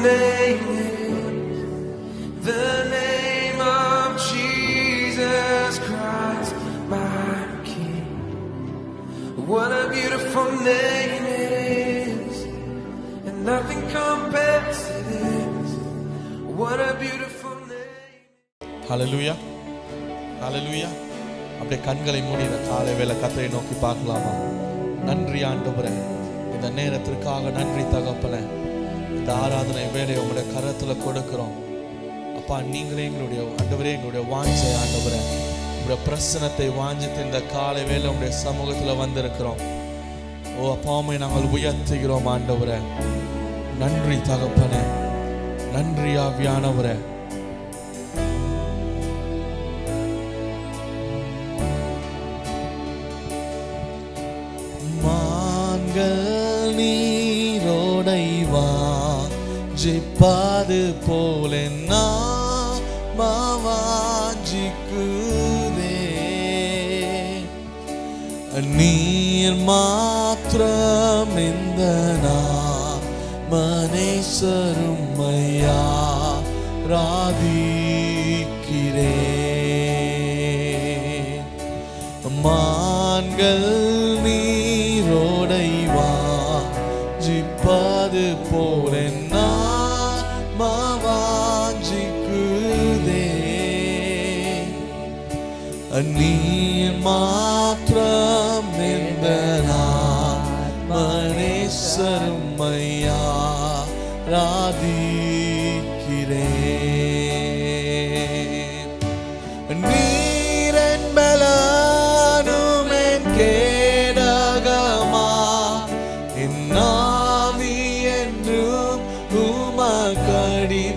name is the name of Jesus Christ, my King. What a beautiful name it is, and nothing compares to this. What a beautiful name. Hallelujah. Hallelujah. அப்படியே கண்களை மூடி இந்த காலை வேளை கர்த்தரை நோக்கி பார்க்கலாமா? நன்றி ஆண்டவரே, இந்த நேரத்திற்காக நன்றி தகப்பனே. இந்த ஆராதனை வேலையை உங்களுடைய கரத்தில் கொடுக்கிறோம் அப்பா. நீங்களே எங்களுடைய ஆண்டவரே, எங்களுடைய வாஞ்சை ஆண்டவரே, உங்களுடைய பிரசனத்தை வாஞ்சித்து இந்த காலை வேளை உங்களுடைய சமூகத்தில் வந்திருக்கிறோம். ஓ அப்பாவை நாங்கள் உயர்த்துகிறோம் ஆண்டவரே. நன்றி தகப்பனே, நன்றி ஆவியானவரே. நீரோடை வாஞ்சிப்பது போல வாஞ்சிக்குதே. நீர் மாத்திரம் இந்த மனேசருமையா ராதிக்கிறே. மான்கள் நீரோடை வாஞ்சிப்பது போல வாஞ்சிக்குதே. நீர் மாத்திரம் இந்த மனேசருமையா ராதிக்கிறே. நீரன் பலனும் என் கேடகமா, என் ஆவி என்றும் உமக்கடிபணிய.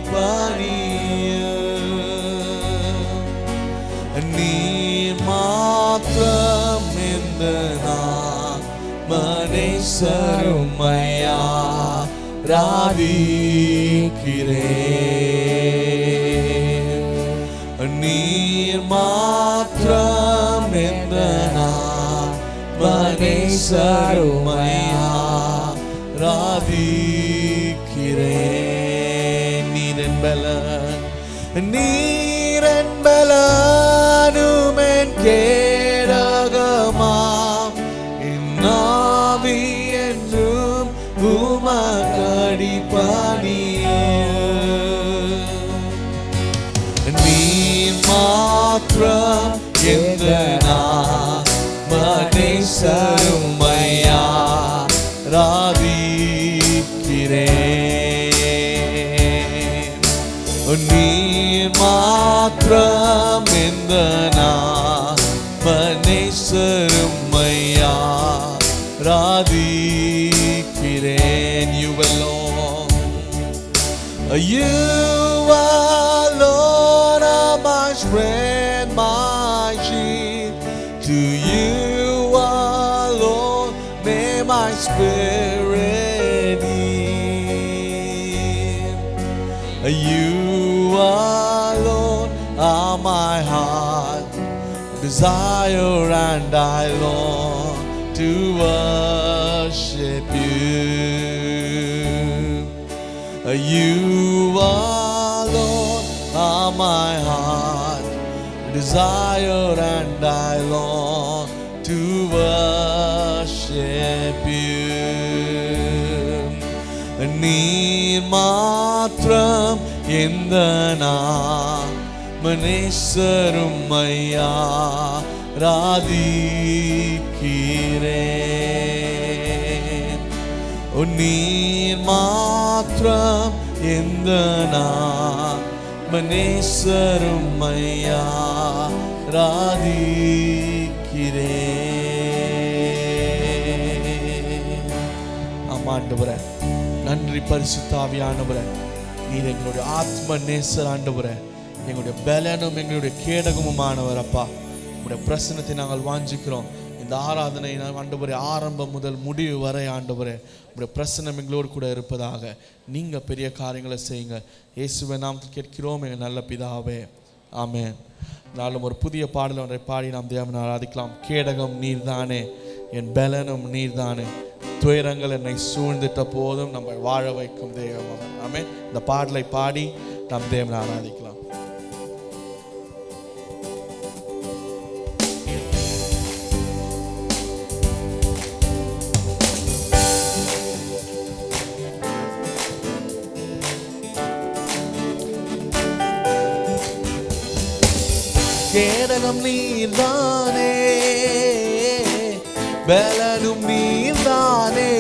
நீர் மாத்திரம் இந்த மனேசருமையா ராதிக்கிறே. நீர் மாத்திரம் இந்த மனேசருமையா ராதிக்கிறே. நீரன் பலன், நீரன் பலனும் என் கேடகமா, என் ஆவி என்றும் உமக்கடிபணிய. நீர் மாத்திரம் எந்த மனேசருமையா ராதிக்கிறே. நீர் மாத்திரம் எந்த மனேசருமையா ராதிக்கிறேன். You alone, you alone are my strength, my shield. To you alone may my spirit yield. You alone are my heart desire, and I long to worship you. You alone are my heart desire, and I long to worship you. நீர் மாத்திரம் எந்த மனேசருமையா ராதிக்கிறேன். நீர் மாத்திரம் எந்த மனேசருமையா ராதிக்கிறேன். ஆமாண்டவரே, நன்றி பரிசுத்த ஆவியானவரே. நீர் எங்களுடைய ஆத்ம நேசர் ஆண்டவரே, எங்களுடைய பலனும் எங்களுடைய கேடகமுமானவர் அப்பா. உங்களுடைய பிரசன்னத்தை நாங்கள் வாஞ்சிக்கிறோம். இந்த ஆராதனை ஆண்டவரே ஆரம்பம் முதல் முடிவு வரை ஆண்டவரே உங்களுடைய பிரசன்னம் எங்களோடு கூட இருப்பதாக. நீங்கள் பெரிய காரியங்களை செய்யுங்க. இயேசுவை நாம் கேட்கிறோம் எங்கள் நல்ல பிதாவே, ஆமென். நாளும் ஒரு புதிய பாடல் ஒன்றை பாடி நாம் தேவனை ஆராதிக்கலாம். கேடகம் நீர்தானே, என் பலனும் நீர்தானே, துயரங்கள் என்னை சூழ்ந்துட்ட போதும் நம்ம வாழ வைக்கும் தேவன் அவர். ஆமென். இந்த பாடலை பாடி நம் தேவனை ஆராதிக்கலாம். கேடகம் நீர்தானே, பலனும் நீர்தானே.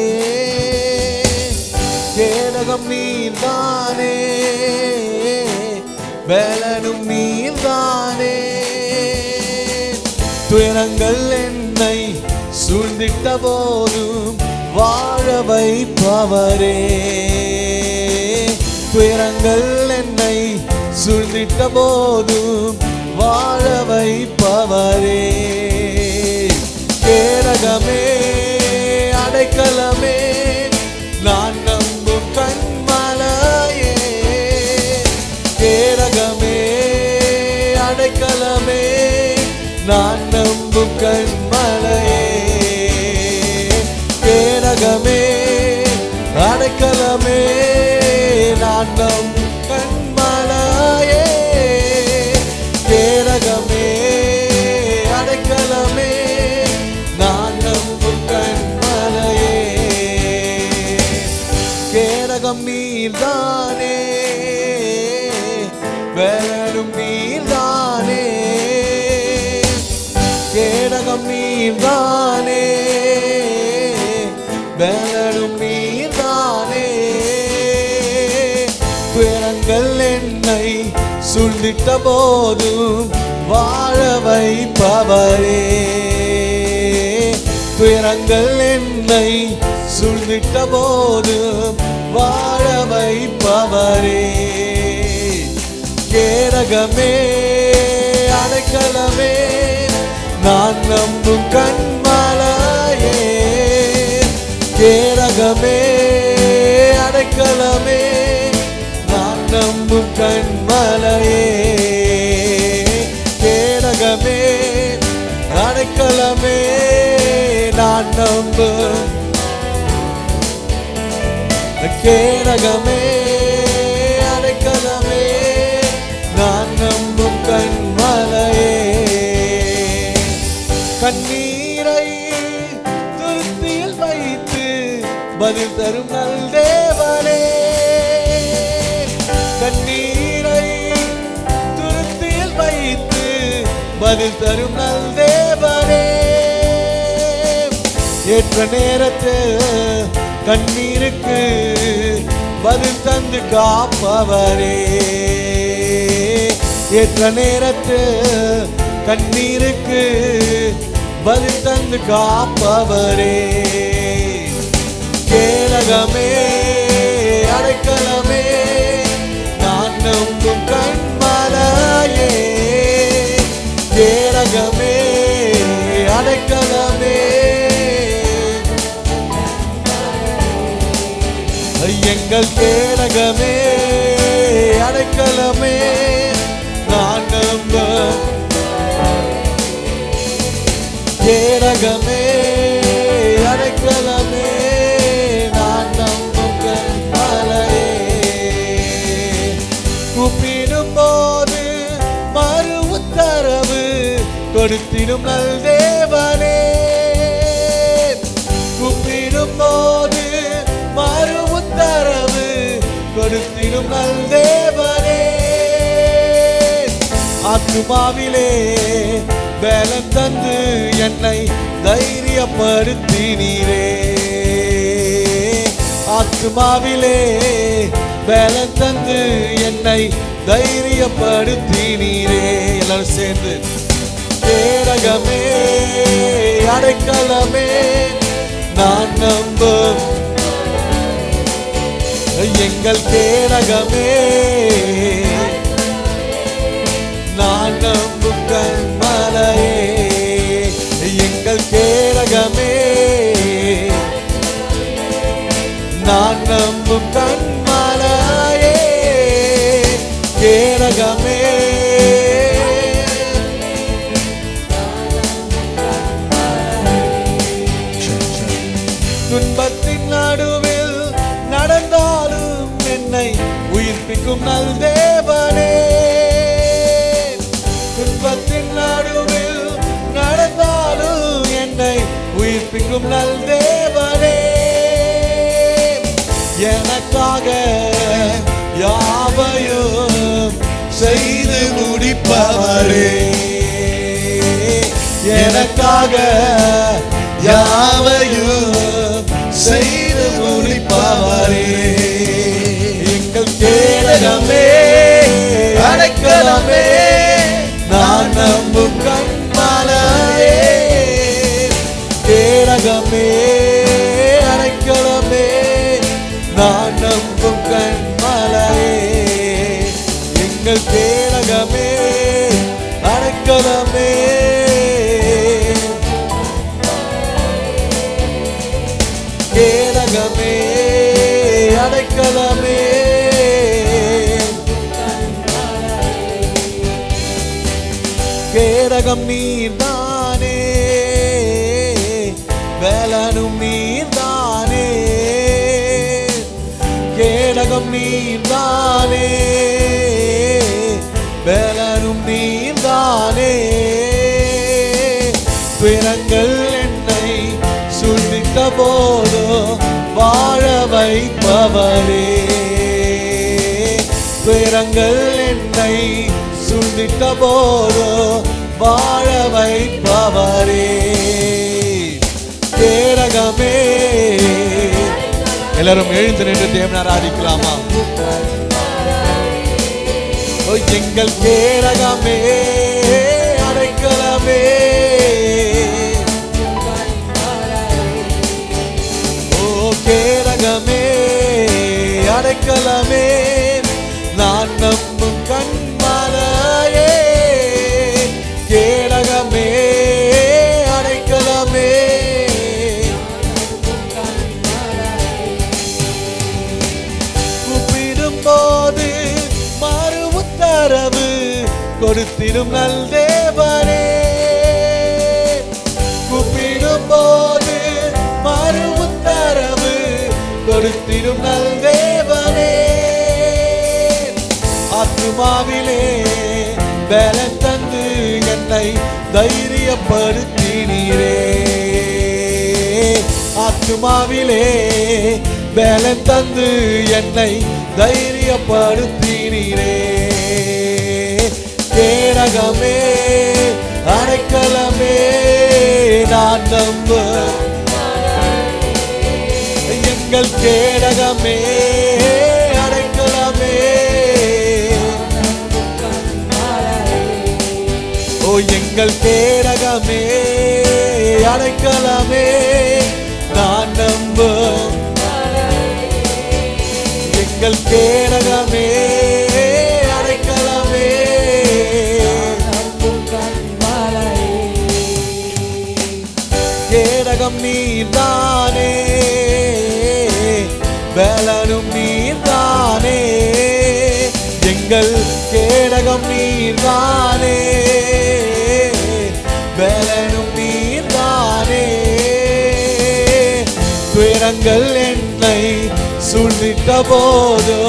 கேடகம் நீர்தானே, பலனும் நீர்தானே. துயரங்கள் என்னை சூழ்ந்திட்ட போதும் வாழ வைப்பவரே. துயரங்கள் என்னை சூழ்ந்திட்ட போதும் வாழ வைப்பவரே. கேடகமே அடைக்கலமே, நான் நம்பும் கண்மலையே. கேடகமே அடைக்கலமே, நான் நம்பும் கண்மலையே. கேடகமே அடைக்கலமே, நான் நம்பும் கண்மலையே. கேடகமே அடைக்கலமே, நான் நம்பும் கண்மலையே. கேடகம் நீர்தானே, பலனும் நீர்தானே. கேடகம் நீர்தானே, பலனும் நீர்தானே. துயரங்கள் என்னை சூழ்ந்திட்ட போதும் வாழ வைப்பவரே. துயரங்கள் என்னை சூழ்ந்திட்ட போதும் வாழ வைப்பவரே. கேடகமே அடைக்கலமே, நான் நம்பும் கண்மலையே. கேடகமே அடைக்கலமே, நான் நம்பும் கண்மலையே. கேடகமே அடைக்கலமே, நான் நம்பும். கேடகமே அடைக்கலமே, நான் நம்பும் கண்மலையே. கண்ணீரை துருத்தியில் வைத்து பதில் தரும் நல் தேவனே. கண்ணீரை துருத்தியில் வைத்து பதில் தரும் நல் தேவனே. ஏற்ற நேரத்தில் கண்ணீருக்கு பதில் தந்து காப்பவரே. ஏற்ற நேரத்தில் கண்ணீருக்கு பதில் தந்து காப்பவரே. கேடகமே அடைக்கலமே, நான் நம்பும் கண்மலையே. கேடகமே அடைக்கலமே, எங்கள் கேடகமே அடைக்கலமே, நான் நம்பும். கேடகமே அடைக்கலமே, நான் நம்பும் கண்மலையே. கூப்பிடும் போது மறு உத்தரவு கொடுத்திடும் நல் தேவனே. கூப்பிடும் போது மறு உத்தரவு கொடுத்திடும் நல் தேவனே. ஆத்துமாவிலே பலன் தந்து என்னை தைரியப்படுத்தினீரே. ஆத்துமாவிலே பலன் தந்து என்னை தைரியப்படுத்தினீரே. எல்லாரும் சேர்ந்து கேடகமே அடைக்கலமே, நான் நம்பும். எங்கள் கேடகமே நான் நம்பும் கண்மலையே. எங்கள் கேடகமே நான் நம்பும் கண்மலையே. கேடகமே துன்பத்தில் உயிர்ப்பிக்கும் நல் தேவனே. துன்பத்தின் நடுவில் நடந்தாலும் என்னை உயிர்ப்பிக்கும் நல் தேவனே. எனக்காக யாவையும் செய்து முடிப்பவரே. எனக்காக யாவையும் செய்து முடிப்பவரே. எங்கள் கேடகமே அடைக்கலமே நான் நம்பும் கண்மலையே. கேடகமே அடைக்கலமே நான் நம்பும் கண்மலையே. எங்கள் கேடகமே அடைக்கலமே கேடகமே அடைக்கலமே. கேடகம் நீர்தானே வேலனும் நீர்தானே. கேடகம் நீர்தானே வேலனும் நீர்தானே. துயரங்கள் என்னை சூழ்ந்திட்ட போதோ வாழ வைப்பவரே. துயரங்கள் என்னை சூழ்ந்திட்ட போதோ வாழ வைப்பவரே. கேடகமே எல்லாரும் எழுந்து நின்று தேவனை ஆராதிக்கலாமா? எங்கள் கேடகமே அடைக்கலமே. கேடகமே அடைக்கலமே நான் நம்பும் கண்மலையே. கேடகமே அடைக்கலமே கூப்பிடும் போது மறு உத்தரவு கொடுத்திடும் நல் தேவனே. கூப்பிடும் போது மறு உத்தரவு கொடுத்திடும் நல் தேவனே. ஆத்துமாவிலே பலன் தந்து என்னை தைரியப்படுத்தினீரே. ஆத்துமாவிலே பலன் தந்து என்னை தைரியப்படுத்தினீரே. கேடகமே அடைக்கலமே நான் நம்பும் எங்கள் கேடகமே அடைக்கலமே. ஓ எங்கள் கேடகமே அடைக்கலமே நான் நம்பும் எங்கள் கேடகமே அடைக்கலமே. கேடகம் நீர்தானே பலனும் நீர்தானே. எங்கள் கேடகம் நீர்தானே பலனும் நீர்தானே. துயரங்கள் என்னை சூழ்ந்திட்ட போதோ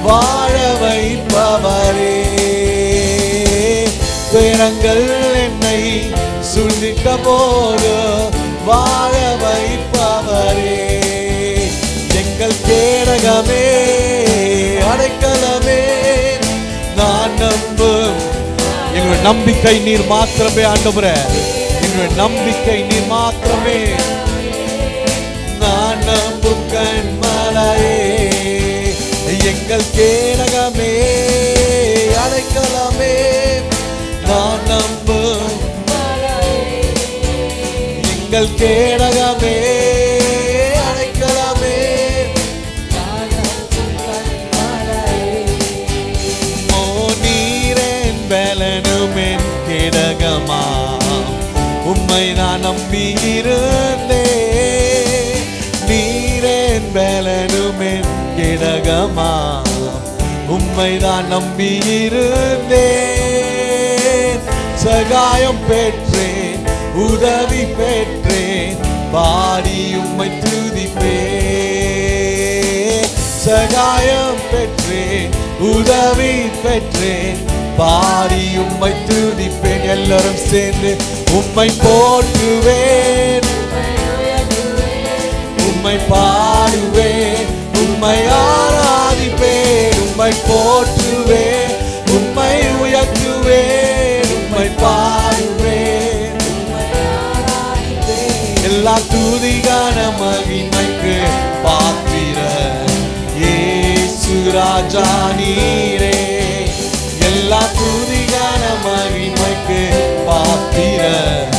வாழ வைப்பவரே. துயரங்கள் என்னை சூழ்ந்திட்ட போதோ வாழ வைப்பவரே. எங்கள் கேடகமே அடைக்கலமே நான் நம்பும் எங்களுடைய நம்பிக்கை நீர் மாத்திரமே. ஆண்டவரே எங்களுடைய நம்பிக்கை நீர் மாத்திரமே. நான் நம்பும் கண்மலையே. எங்கள் கேடகமே அடைக்கலமே நான் நம்பும் எங்கள் கேடகமே அடைக்கலமே. ஓ நீரேன் பலனும் என் கேடகமா உம்மை நான் நம்பியிருந்தேன். நீரேன் பலனும் என் கேடகமா உம்மை நான் நம்பியிருந்தேன். சகாயம் பெற்றேன் உதவி பெற்றேன் பாடி உம்மை துதிப்பேன். சகாயம் பெற்றேன், உதவி பெற்றேன், பாடி உம்மை துதிப்பேன். எல்லாரும் சேர்ந்து உம்மை போற்றுவேன், உம்மை பாடுவேன், உம்மை ஆராதிப்பேன், உம்மை போற்றுவேன், உம்மை உயர்த்துவேன், உம்மை பாடுவேன். எல்லா துதிகான மகிமைக்கு பாத்திரர் இயேசு ராஜா நீரே. எல்லா துதிகான மகிமைக்கு பாத்திரர்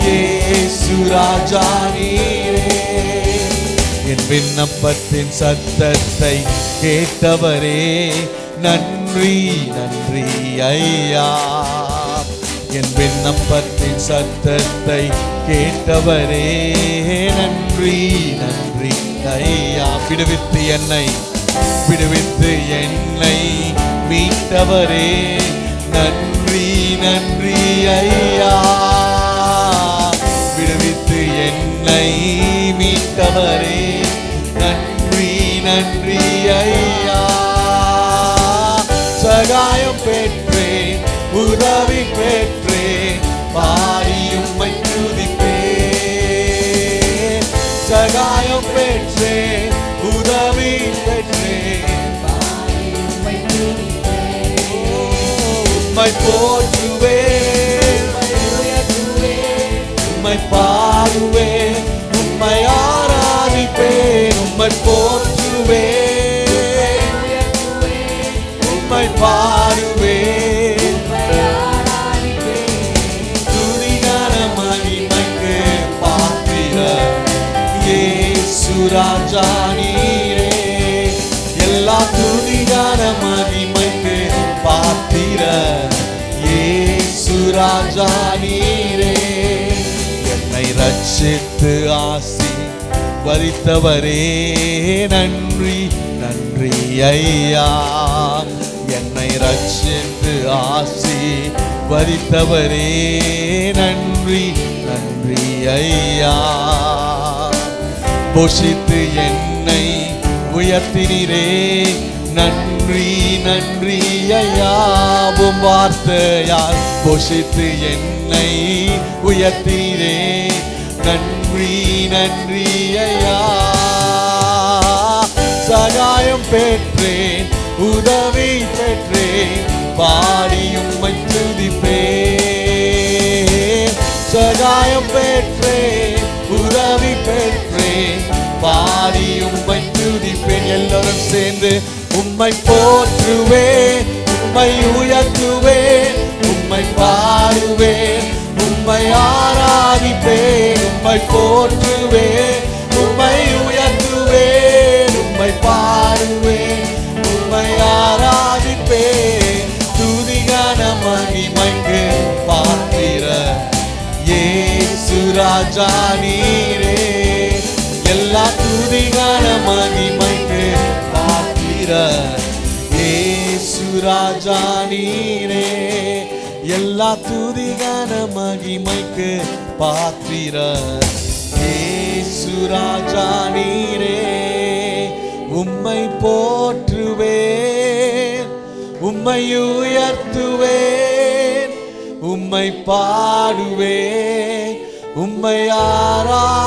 இயேசு ராஜா நீரே. என் விண்ணப்பத்தின் சத்தத்தை கேட்டவரே நன்றி நன்றி ஐயா. என் விண்ணப்பத்தின் சத்தத்தை கேட்டவரே நன்றி நன்றி ஐயா. விடுவித்து என்னை மீட்டவரே நன்றி நன்றி ஐயா. விடுவித்து என்னை மீட்டவரே நன்றி நன்றி ஐயா. சகாயம் பெற்றேன், உதவி பெற்றேன், பாடி உம்மை துதிப்பேன். சகாயம் பெற்றேன், உதவி பெற்றேன், பாடி உம்மை துதிப்பேன். உம்மை போற்றுவேன், உம்மை பாடுவேன், உம்மை ஆராதிப்பேன், உம்மை போற்றுவேன், உம்மை பாடுவேன். துதிகான மகிமைக்கு பாத்திரர் இயேசு ராஜா நீரே. எல்லா துதிகான மகிமைக்கு பாத்திரர் இயேசு ராஜா நீரே. என்னை ரட்சித்து ஆசீர்வதித்தவரே நன்றி நன்றி ஐயா. என்னை ரட்சித்து ஆசீர்வதித்தவரே நன்றி நன்றி ஐயா. போஷித்து என்னை உயர்த்தினீரே நன்றி நன்றி ஐயா. உம் வார்த்தையால் போஷித்து என்னை உயர்த்தினீரே நன்றி நன்றி ஐயா. சகாயம் பெற்றேன், உதவி பெற்றேன், பாடி உம்மை துதிப்பேன். சகாயம் பெற்றேன், உதவி பெற்றேன், பாடி உம்மை துதிப்பேன். எல்லாரும் சேர்ந்து உம்மை போற்றுவேன், உம்மை உயர்த்துவேன், உம்மை பாடுவேன், உம்மை ஆராதிப்பேன், உம்மை போற்றுவேன், உம்மை உயர்த்துவேன், உம்மை பாடுவேன், உம்மை ஆராதிப்பேன். துதிகான மகிமைக்கு பாத்திரர் இயேசு ராஜா நீரே. எல்லா துதிகான மகிமைக்கு பாத்திரர் இயேசு ராஜா நீரே. எல்லா துதிகான மகிமைக்கு பாத்திரர் இயேசு ராஜா நீரே. உம்மை போற்றுவேன், உம்மை உயர்த்துவேன், உம்மை பாடுவேன், உம்மை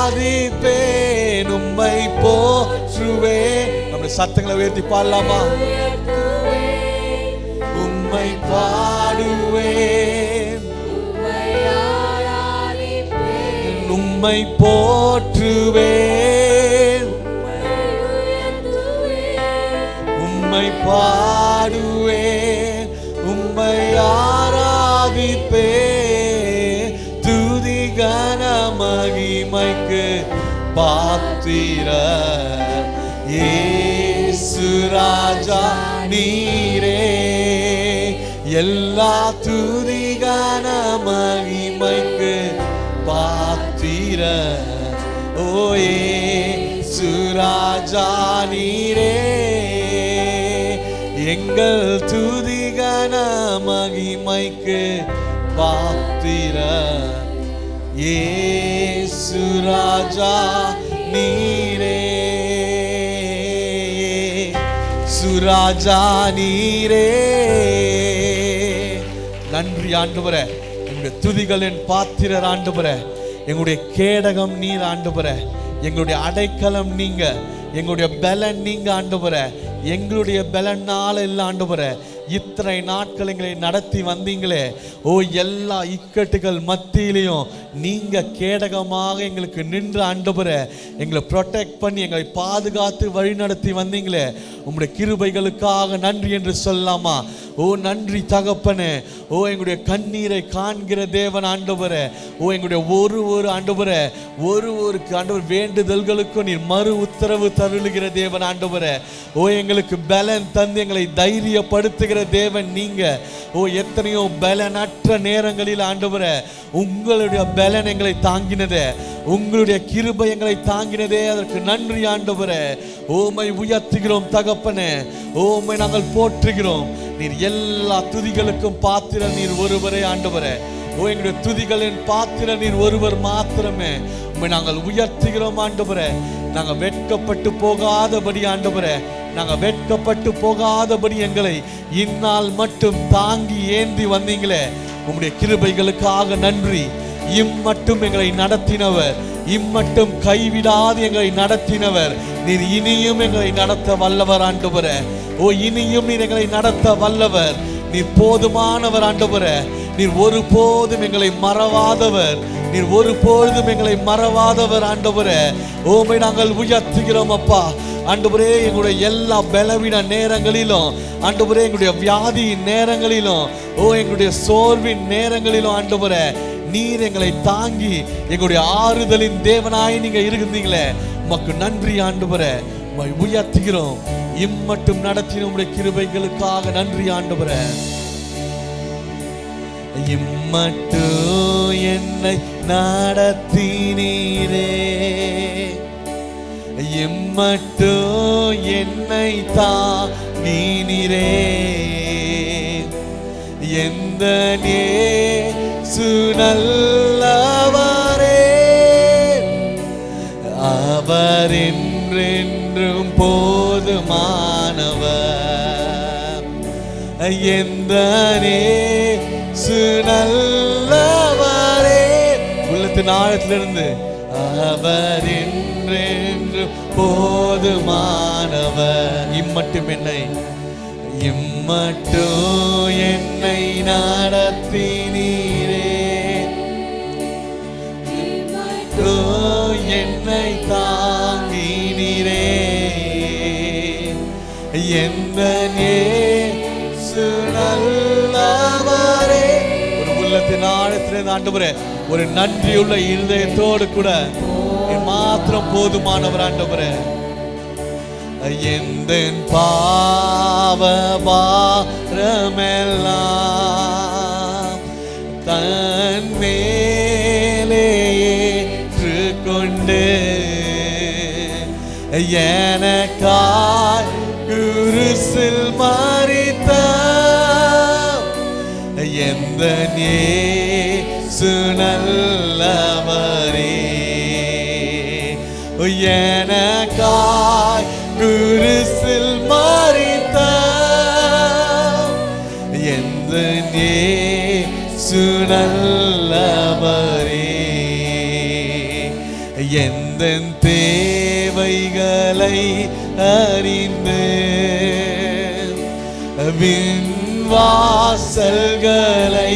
ஆராதிப்பேன், உம்மை போற்றுவேன். நம்முடைய சத்தங்களை உயர்த்தி பாடலாமா? உம்மை பாடுவேன், உம்மை போற்றுவேன், உம்மை பாடுவேன், உம்மை ஆராதிப்பேன். துதிகான மகிமைக்கு பாத்திரர் இயேசு ராஜா நீரே. எல்லா துதிகான மகிமைக்கு பாத்திரர் ஓ இயேசு ராஜா நீரே. எங்கள் துதிகான மகிமைக்கு பாத்திரர் இயேசு ராஜா நீரே. ராஜா நீரே. நன்றி ஆண்டவரே. எங்களுடைய துதிகளின் பாத்திரர் ஆண்டவரே. எங்களுடைய கேடகம் நீர் ஆண்டவரே. எங்களுடைய அடைக்கலம் நீங்க. எங்களுடைய பலன் நீங்க ஆண்டவரே. எங்களுடைய பலனால இல்ல ஆண்டவரே. இத்தனை நாட்கள் எங்களை நடத்தி வந்தீங்களே. ஓ, எல்லா இக்கட்டுகள் மத்தியிலையும் நீங்க கேடகமாக எங்களுக்கு நின்று ஆண்டவரே எங்களை ப்ரொடெக்ட் பண்ணி எங்களை பாதுகாத்து வழி நடத்தி வந்தீங்களே. உங்களுடைய கிருபைகளுக்காக நன்றி என்று சொல்லாமா? ஓ நன்றி தகப்பனே. ஓ எங்களுடைய கண்ணீரை காண்கிற தேவன் ஆண்டவரே. ஓ எங்களுடைய ஒரு ஆண்டவரே ஒரு ஆண்டவர் வேண்டுதல்களுக்கும் நீர் மறு உத்தரவு தருளுகிற தேவன் ஆண்டவரே. ஓ எங்களுக்கு பலன் தந்து எங்களை தைரியப்படுத்துகிற தேவன் நீங்க. ஓ எத்தனையோ பலனற்ற நேரங்களில் ஆண்டவரே உங்களுடைய பலன் எங்களை தாங்கினதே. உங்களுடைய கிருபை எங்களை தாங்கினதே. அதற்கு நன்றி ஆண்டவரே. ஓமை உயர்த்துகிறோம் தகப்பனே. ஓமை நாங்கள் போற்றுகிறோம். நீர் எல்லா துதிகளுக்கும் பாத்திர நீர் ஒருவரே ஆண்டவரே. ஓ எங்களுடைய துதிகளின் பாத்திர நீர் ஒருவர் மாத்திரமே. உம்மை நாங்கள் உயர்த்துகிறோம் ஆண்டவரே. நாங்கள் வெட்கப்பட்டு போகாதபடி ஆண்டவரே, நாங்கள் வெட்கப்பட்டு போகாதபடி எங்களை இந்நாள் மட்டும் தாங்கி ஏந்தி வந்தீங்களே. உம்முடைய கிருபைகளுக்காக நன்றி. இம்மட்டும் எங்களை நடத்தினவர், இம்மட்டும் கைவிடாது எங்களை நடத்தினவர் நீர் இனியும் எங்களை நடத்த வல்லவர் ஆண்டவரே. ஓ இனியும் நீர் எங்களை நடத்த வல்லவர். நீர் போதுமானவர் ஆண்டவரே. நீர் ஒருபோதும் எங்களை மறவாதவர். நீர் ஒருபொழுதும் எங்களை மறவாதவர் ஆண்டவரே. ஓமை நாங்கள் உயர்த்துகிறோம் அப்பா ஆண்டவரே. எங்களுடைய எல்லா பலவீன நேரங்களிலும் ஆண்டவரே, எங்களுடைய வியாதியின் நேரங்களிலும், ஓ எங்களுடைய சோர்வின் நேரங்களிலும் ஆண்டவரே நீர் எங்களை தாங்கி எங்களுடைய ஆறுதலின் தேவனாய் நீங்க இருந்தீங்களே. உமக்கு நன்றி ஆண்டவரே. உம்மை உயர்த்துகிறோம். இம்மட்டும் நடத்தின உம்முடைய கிருபைகளுக்காக நன்றி ஆண்டவரே. இம்மட்டும் என்னை நடத்தினீரே. இம்மட்டும் என்னை தாங்கினீரே. எந்த இயேசு நல்லவரே. அவர் என்றென்றும் போதுமானவர். எந்த இயேசு நல்லவரே. உள்ளத்தின் ஆழத்திலிருந்து அவர் என்றென்றும் போதுமானவர். இம்மட்டும் என்னை நடத்தினீரே. என்னை தாங்கினீரே. எந்த இயேசு நல்லவரே. ஒரு உள்ளத்தின் ஆழத்திலிருந்து ஆண்டவரே ஒரு நன்றியுள்ள இருதயத்தோடு கூட மாத்திரம் போதுமானவர் ஆண்டவரே. எந்த பாவ பாரமெல்லாம் தன் மேலே ஏற்றுக்கொண்டு எனக்காய் குருசில் மரித்த எந்த இயேசு நல்லவரே. எனக்காய் குருசில் மரித்த எந்த இயேசு நல்லவரே. எந்த தேவைகளை அறிந்து வாசல்களை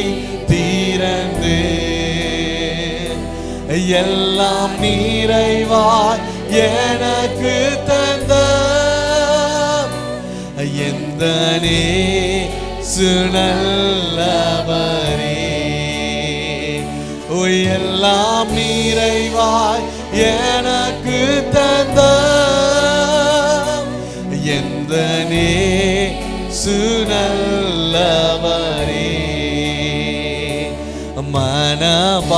திறந்து எல்லாம் நிறைவாய் எனக்கு தந்த எந்த இயேசு நல்லவரே. எல்லாம் நிறைவாய் எனக்கு தந்த எந்த இயேசு நல்லவரே. மனபாரத்தின்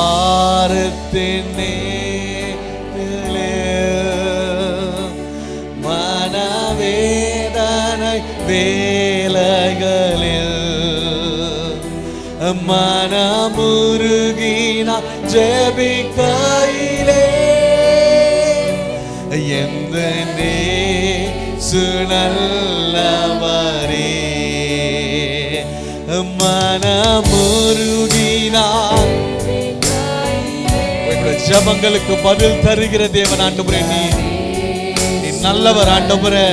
மனவேதனை வேலைகளில் மனமுருகினா ஜெபிக்கையிலே எந்த இயேசு நல்லவரே. மனமுருகினார். எங்களுடைய ஜெபங்களுக்கு பதில் தருகிற தேவன் ஆண்டவரே, நீ நல்லவர் ஆண்டவரே.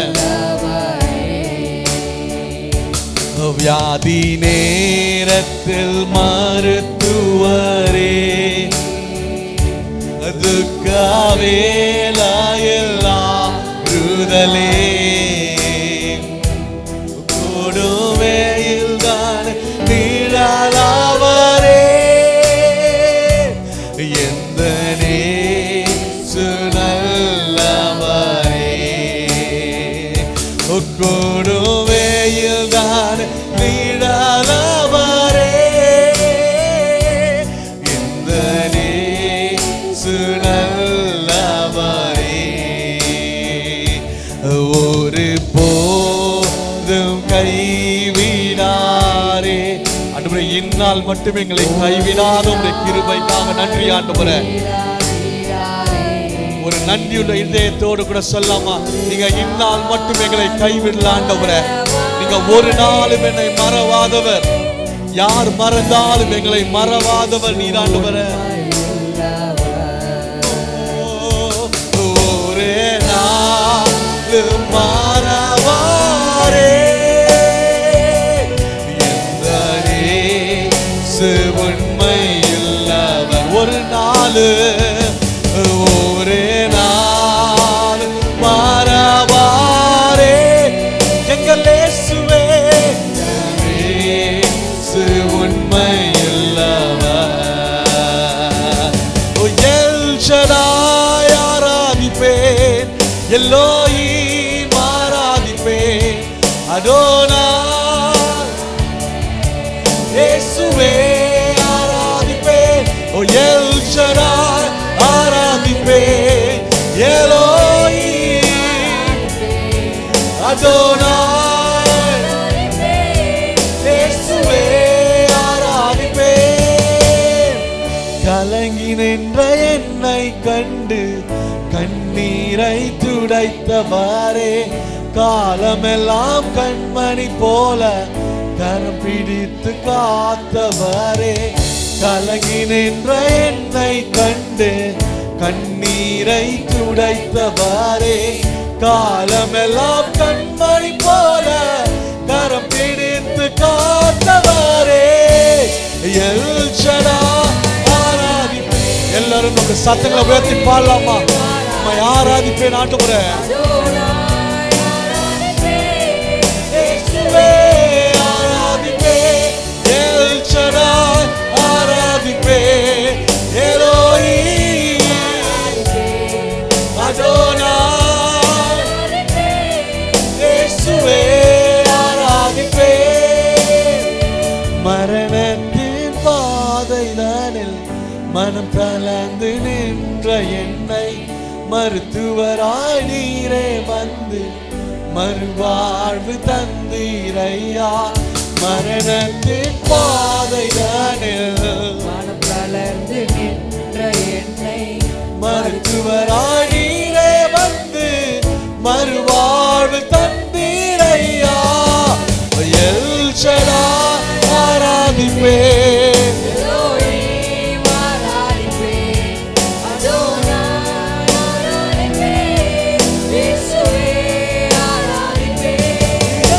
வியாதி நேரத்தில் மருத்துவரே, துக்கவேலாயெல்லாம் ருதலே, கொடுமையில் தான் நிழலாவரே, எந்த நேசு நல்லவரே, கொடுமையில் தான் நிழலாவரே, எந்த நேசு நல்லவரே, ஒரு போதும் கைவிடாரே. ஆண்டவரே, இந்நாள் மட்டும் எங்களை கைவிடாத உம்முடைய கிருபைக்காக நன்றி ஆண்டவரே. ஒரு நன்றியுள்ள இதயத்தோடு கூட சொல்லாமா, நீங்க இந்நாள் மட்டும் எங்களை கைவிடல ஆண்டவரே. நீங்க ஒரு நாளும் என்னை மறவாதவர், யார் மறந்தாலும் எங்களை மறவாதவர் நீர் ஆண்டவரே. ஒரே நாள் மறவாரே, எந்த நேசு உண்மை இல்லவர். ஒரு நாள் ஒரே நாள் மறவாரே, எங்கள் இயேசுவே உண்மை இல்லவர். எல் ஷடாய் ஆராதிப்பேன், எல்லோயிம் ஆராதிப்பேன், அதோனாய் இயேசுவே ஆராதிப்பேன். ஓ எல் ஷடாய் ஆராதிப்பேன், எல்லோயிம் அதோனாய் இயேசுவே ஆராதிப்பேன். கலங்கி நின்ற என்னை கண்டு கண்ணீரை துடைத்தவாறே, காலமெல்லாம் கண்மணி போல கரம் பிடித்து காத்தவாறே, கலங்கி நின்ற என்னை கண்டு கண்ணீரை துடைத்தவாறே, காலமெல்லாம் கண்மணி போல கரம் பிடித்து காத்தவாரே, எல் ஷடாய் ஆராதிப்பேன். எல்லாரும் நம்ம சத்தங்களை உயர்த்தி பாடலாமா? உம்மை ஆராதிப்பேன் ஆண்டவரே, இயேசுவே ஆராதிப்பேன், எல் ஷடாய் ஆராதிப்பேன், எலோஹிம் அதோனாய் இயேசுவே ஆராதிப்பேன். மரணத்தின் பாதைதானில் மனம் தளர்ந்து நின்ற என்னை மருத்துவராய் நீரே வந்து மறுவாழ்வு தந்தீரையா. மரணத்தின் பாதைதானில் மனம் தளர்ந்து நின்ற என்னை மருத்துவராய் நீரே வந்து மறுவாழ்வு தந்தீரையா. எல் ஷடாய் ஆராதிப்பேன், எலோஹிம் ஆராதிப்பேன், அதோனாய் ஆராதிப்பேன், இயேசுவே ஆராதிப்பேன்.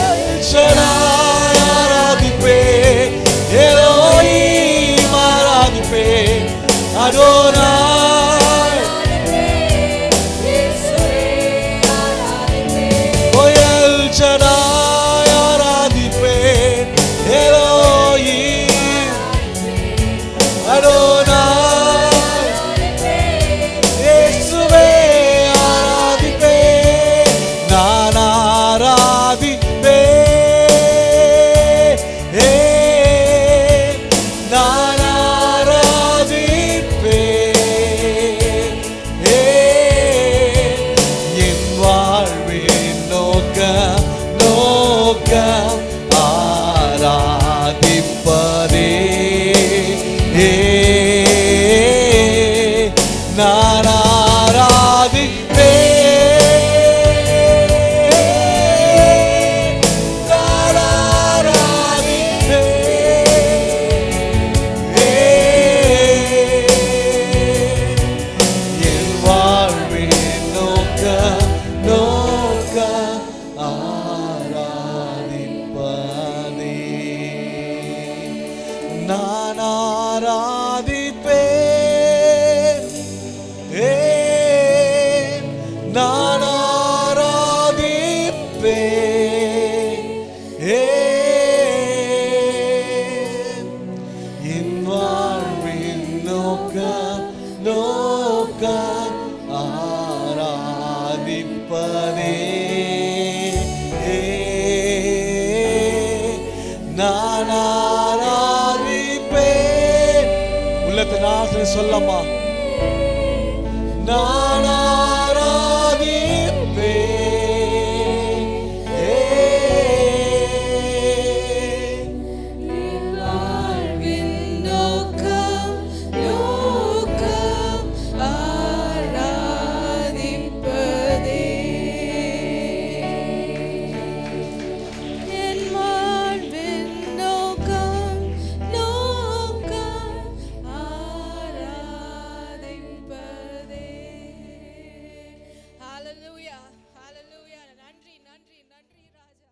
எல் ஷடாய் ஆராதிப்பேன், எலோஹிம் ஆராதிப்பேன், அதோனாய் இயேசுவே ஆராதிப்பேன். ஓ எல் ஷடாய் ஆராதிப்பேன், எலோஹிம் ஆராதிப்பேன், நான் ஆராதிப்பேன், என் வாழ்வின் நோக்கம் ஆராதிப்பதே, நான் ஆராதிப்பேன். உள்ளத்தின் ஆசை சொல்லமா, நான்